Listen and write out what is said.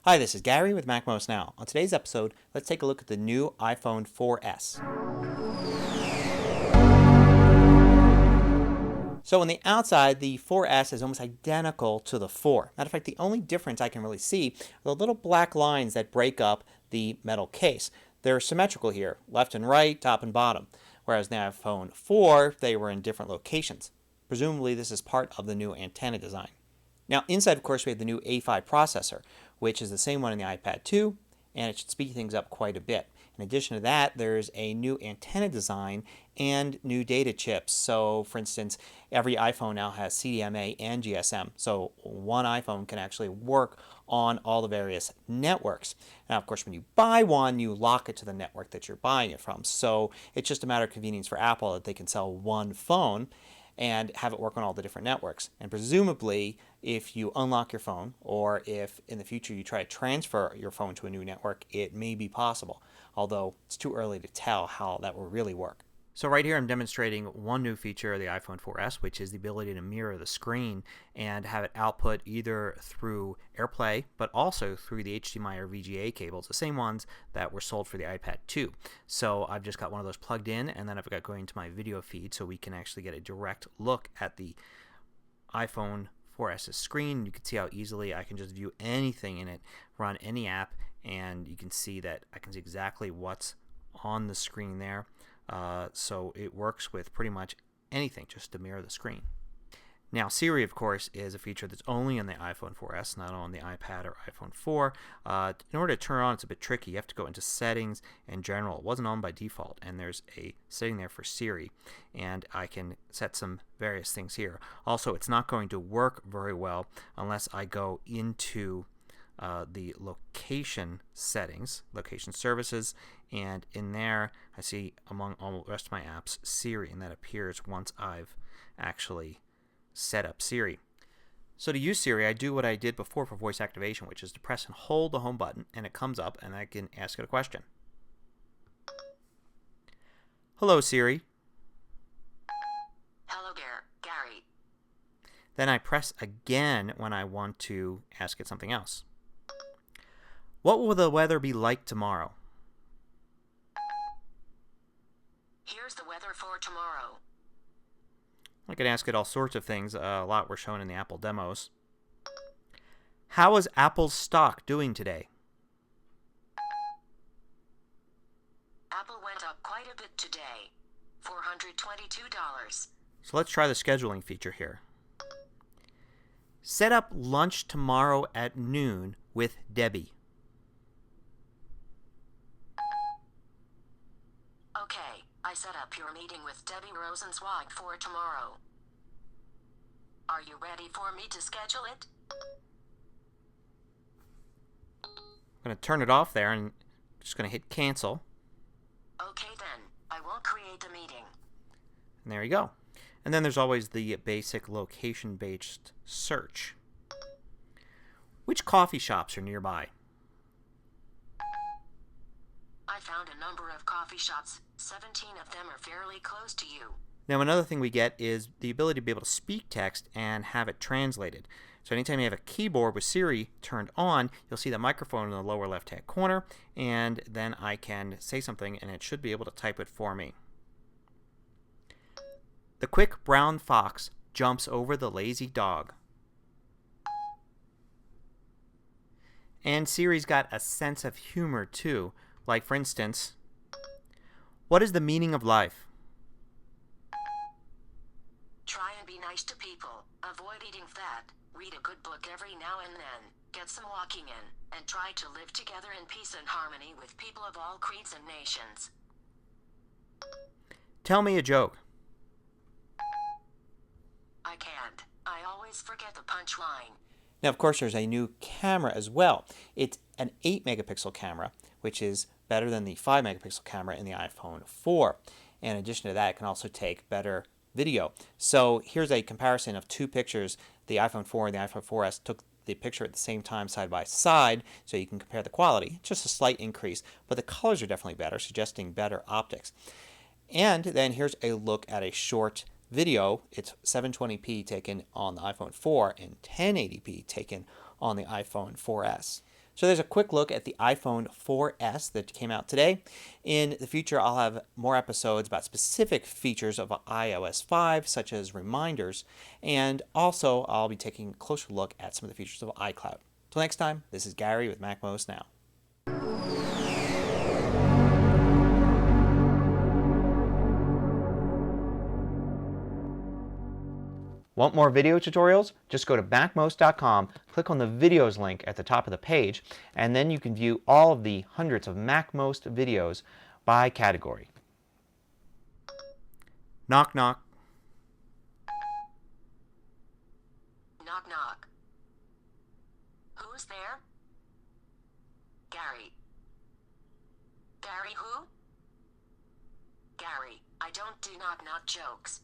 Hi, this is Gary with macmost Now. On today's episode, let's take a look at the new iPhone 4S. So on the outside, the 4S is almost identical to the 4. Matter of fact, the only difference I can really see are the little black lines that break up the metal case. They're symmetrical here, left and right, top and bottom, whereas in the iPhone 4, they were in different locations. Presumably, this is part of the new antenna design. Now, inside, of course, we have the new A5 processor, which is the same one in the iPad 2, and it should speed things up quite a bit. In addition to that, there's a new antenna design and new data chips. So, for instance, every iPhone now has CDMA and GSM. So, one iPhone can actually work on all the various networks. Now, of course, when you buy one, you lock it to the network that you're buying it from. So, it's just a matter of convenience for Apple that they can sell one phone and have it work on all the different networks. And presumably, if you unlock your phone, or if in the future you try to transfer your phone to a new network, it may be possible, although it's too early to tell how that will really work. So right here I'm demonstrating one new feature of the iPhone 4S, which is the ability to mirror the screen and have it output either through AirPlay, but also through the HDMI or VGA cables, the same ones that were sold for the iPad 2. So I've just got one of those plugged in, and then I've got going to my video feed so we can actually get a direct look at the iPhone 4S's screen. You can see how easily I can just view anything in it, run any app, and you can see that I can see exactly what's on the screen there. So it works with pretty much anything just to mirror the screen. Now, Siri, of course, is a feature that's only on the iPhone 4S, not on the iPad or iPhone 4. In order to turn on, it's a bit tricky. You have to go into Settings and General. It wasn't on by default, and there's a setting there for Siri, and I can set some various things here. Also, it's not going to work very well unless I go into the location settings, location services, and in there I see among all the rest of my apps Siri, and that appears once I've actually set up Siri. So to use Siri, I do what I did before for voice activation, which is to press and hold the home button, and it comes up and I can ask it a question. Hello, Siri. Hello there, Gary. Then I press again when I want to ask it something else. What will the weather be like tomorrow? Here's the weather for tomorrow. I could ask it all sorts of things. A lot were shown in the Apple demos. How is Apple's stock doing today? Apple went up quite a bit today. $422. So let's try the scheduling feature here. Set up lunch tomorrow at noon with Debbie. Okay, I set up your meeting with Debbie Rosenzweig for tomorrow. Are you ready for me to schedule it? I'm going to turn it off there and just going to hit cancel. Okay then, I won't create a meeting. And there you go. And then there's always the basic location-based search. Which coffee shops are nearby? I found a number of coffee shops. 17 of them are fairly close to you. Now another thing we get is the ability to be able to speak text and have it translated. So anytime you have a keyboard with Siri turned on, you'll see the microphone in the lower left-hand corner, and then I can say something and it should be able to type it for me. The quick brown fox jumps over the lazy dog. And Siri's got a sense of humor too. Like, for instance, what is the meaning of life? Try and be nice to people. Avoid eating fat. Read a good book every now and then. Get some walking in. And try to live together in peace and harmony with people of all creeds and nations. Tell me a joke. I can't. I always forget the punchline. Now, of course, there's a new camera as well. It's an 8 megapixel camera, which is better than the 5 megapixel camera in the iPhone 4. And in addition to that, it can also take better video. So here's a comparison of two pictures. The iPhone 4 and the iPhone 4S took the picture at the same time side by side, so you can compare the quality. Just a slight increase, but the colors are definitely better, suggesting better optics. And then here's a look at a short video. It's 720p taken on the iPhone 4 and 1080p taken on the iPhone 4S. So there's a quick look at the iPhone 4S that came out today. In the future, I'll have more episodes about specific features of iOS 5, such as reminders, and also I'll be taking a closer look at some of the features of iCloud. Till next time, this is Gary with MacMost Now. Want more video tutorials? Just go to macmost.com, click on the videos link at the top of the page, and then you can view all of the hundreds of MacMost videos by category. Knock, knock. Knock knock. Who's there? Gary. Gary who? Gary, I don't do knock knock jokes.